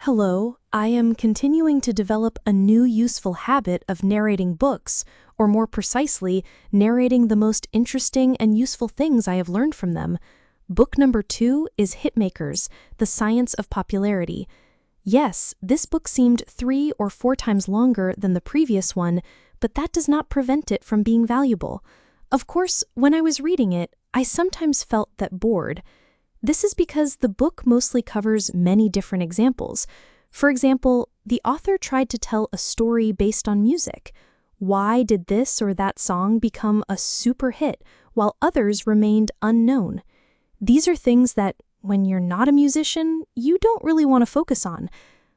Hello, I am continuing to develop a new useful habit of narrating books, or more precisely, narrating the most interesting and useful things I have learned from them. Book number 2 is Hitmakers, The Science of Popularity. Yes, this book seemed 3 or 4 times longer than the previous one, but that does not prevent it from being valuable. Of course, when I was reading it, I sometimes felt that bored. This is because the book mostly covers many different examples. For example, the author tried to tell a story based on music. Why did this or that song become a super hit while others remained unknown? These are things that, when you're not a musician, you don't really want to focus on.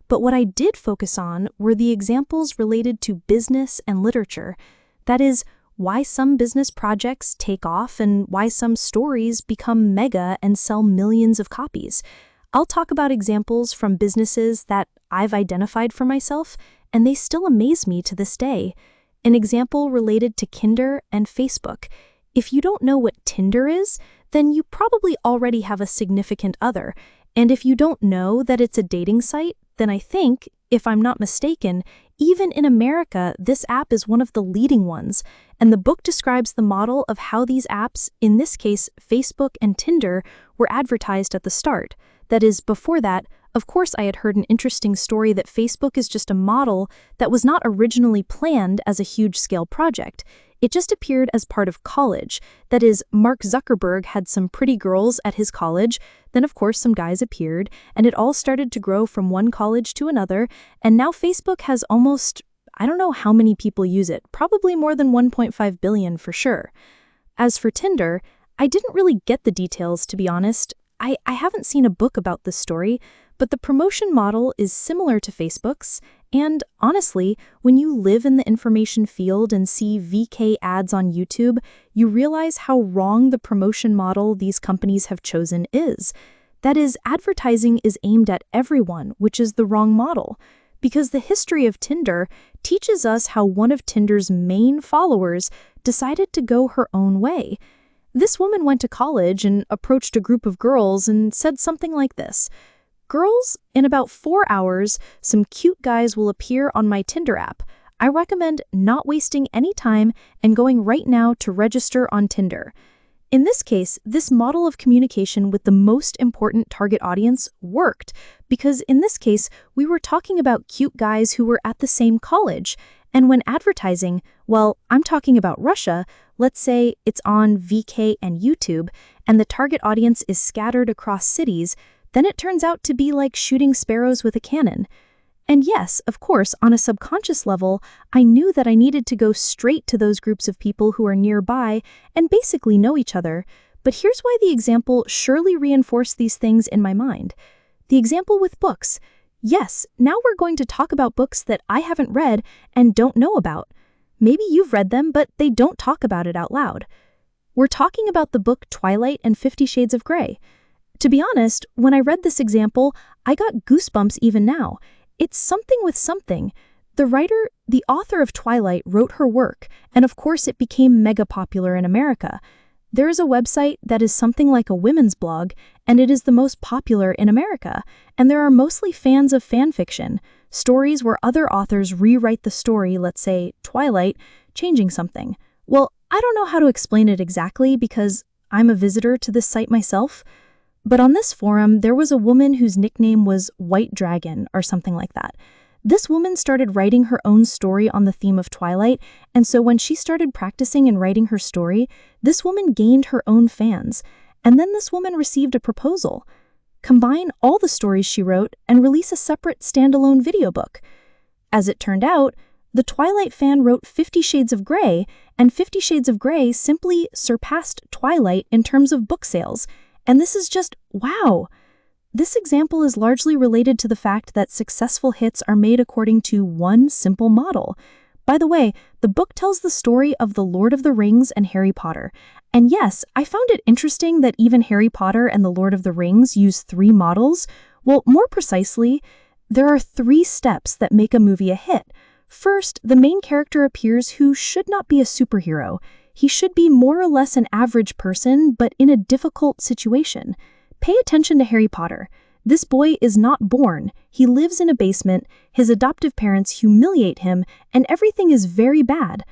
But what I did focus on were the examples related to business and literature. That is, why some business projects take off and why some stories become mega and sell millions of copies. I'll talk about examples from businesses that I've identified for myself, and they still amaze me to this day. An example related to Tinder and Facebook. If you don't know what Tinder is, then you probably already have a significant other. And if you don't know that it's a dating site, then I think, if I'm not mistaken, even in America, this app is one of the leading ones, and the book describes the model of how these apps, in this case Facebook and Tinder, were advertised at the start. That is, before that, of course I had heard an interesting story that Facebook is just a model that was not originally planned as a huge-scale project. It just appeared as part of college. That is, Mark Zuckerberg had some pretty girls at his college, then of course some guys appeared, and it all started to grow from one college to another, and now Facebook has almost, I don't know how many people use it, probably more than 1.5 billion for sure. As for Tinder, I didn't really get the details, to be honest. I haven't seen a book about this story, but the promotion model is similar to Facebook's, and honestly, when you live in the information field and see VK ads on YouTube, you realize how wrong the promotion model these companies have chosen is. That is, advertising is aimed at everyone, which is the wrong model, because the history of Tinder teaches us how one of Tinder's main followers decided to go her own way. This woman went to college and approached a group of girls and said something like this: "Girls, in about 4 hours, some cute guys will appear on my Tinder app. I recommend not wasting any time and going right now to register on Tinder." In this case, this model of communication with the most important target audience worked, because in this case, we were talking about cute guys who were at the same college. And when advertising, well, I'm talking about Russia, let's say it's on VK and YouTube, and the target audience is scattered across cities, then it turns out to be like shooting sparrows with a cannon. And yes, of course, on a subconscious level, I knew that I needed to go straight to those groups of people who are nearby and basically know each other. But here's why the example surely reinforced these things in my mind. The example with books. Yes, now we're going to talk about books that I haven't read and don't know about. Maybe you've read them, but they don't talk about it out loud. We're talking about the book Twilight and 50 Shades of Grey. To be honest, when I read this example, I got goosebumps even now. It's something with something. The author of Twilight wrote her work, and of course it became mega popular in America. There is a website that is something like a women's blog, and it is the most popular in America, and there are mostly fans of fan fiction, stories where other authors rewrite the story, let's say Twilight, changing something. Well, I don't know how to explain it exactly because I'm a visitor to this site myself, but on this forum, there was a woman whose nickname was White Dragon or something like that. This woman started writing her own story on the theme of Twilight, and so when she started practicing and writing her story, this woman gained her own fans, and then this woman received a proposal. Combine all the stories she wrote and release a separate standalone video book. As it turned out, the Twilight fan wrote 50 Shades of Grey, and 50 Shades of Grey simply surpassed Twilight in terms of book sales. And this is just, wow! This example is largely related to the fact that successful hits are made according to one simple model. By the way, the book tells the story of The Lord of the Rings and Harry Potter. And yes, I found it interesting that even Harry Potter and The Lord of the Rings use 3 models. Well, more precisely, there are 3 steps that make a movie a hit. First, the main character appears who should not be a superhero. He should be more or less an average person, but in a difficult situation. Pay attention to Harry Potter. This boy is not born. He lives in a basement, his adoptive parents humiliate him, and everything is very bad.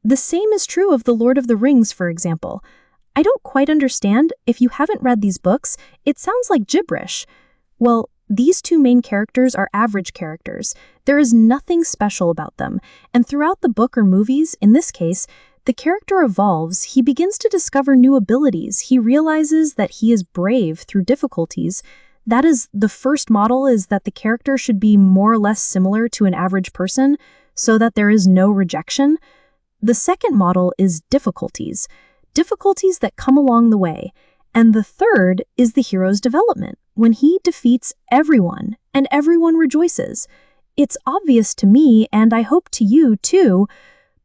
The same is true of The Lord of the Rings, for example. I don't quite understand. If you haven't read these books, it sounds like gibberish. Well, these two main characters are average characters. There is nothing special about them, and throughout the book or movies, in this case, the character evolves. He begins to discover new abilities. He realizes that he is brave through difficulties. That is, the first model is that the character should be more or less similar to an average person, so that there is no rejection. The second model is difficulties that come along the way. And the third is the hero's development, when he defeats everyone, and everyone rejoices. It's obvious to me, and I hope to you too,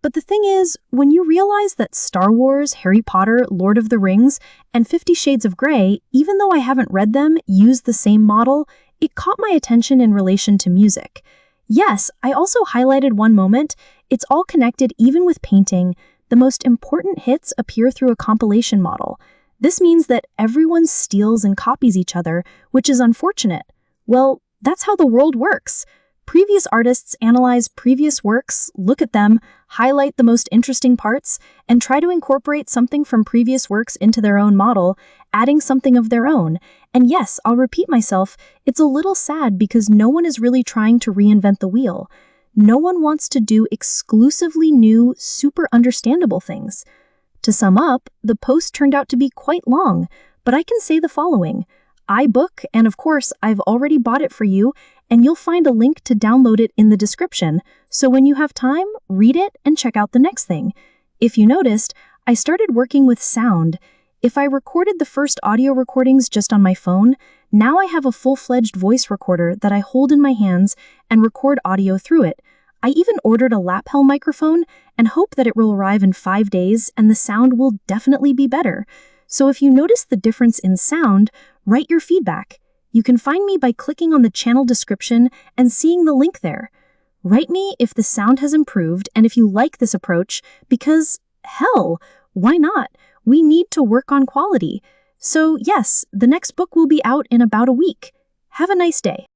but the thing is, when you realize that Star Wars, Harry Potter, Lord of the Rings, and 50 Shades of Grey, even though I haven't read them, use the same model, it caught my attention in relation to music. Yes, I also highlighted one moment. It's all connected even with painting. The most important hits appear through a compilation model. This means that everyone steals and copies each other, which is unfortunate. Well, that's how the world works. Previous artists analyze previous works, look at them, highlight the most interesting parts, and try to incorporate something from previous works into their own model, adding something of their own. And yes, I'll repeat myself, it's a little sad because no one is really trying to reinvent the wheel. No one wants to do exclusively new, super understandable things. To sum up, the post turned out to be quite long, but I can say the following. iBook, and of course, I've already bought it for you, and you'll find a link to download it in the description, so when you have time, read it and check out the next thing. If you noticed, I started working with sound. If I recorded the first audio recordings just on my phone, now I have a full-fledged voice recorder that I hold in my hands and record audio through it. I even ordered a lapel microphone and hope that it will arrive in 5 days and the sound will definitely be better. So if you notice the difference in sound, write your feedback. You can find me by clicking on the channel description and seeing the link there. Write me if the sound has improved and if you like this approach, because, hell, why not? We need to work on quality. So yes, the next book will be out in about a week. Have a nice day.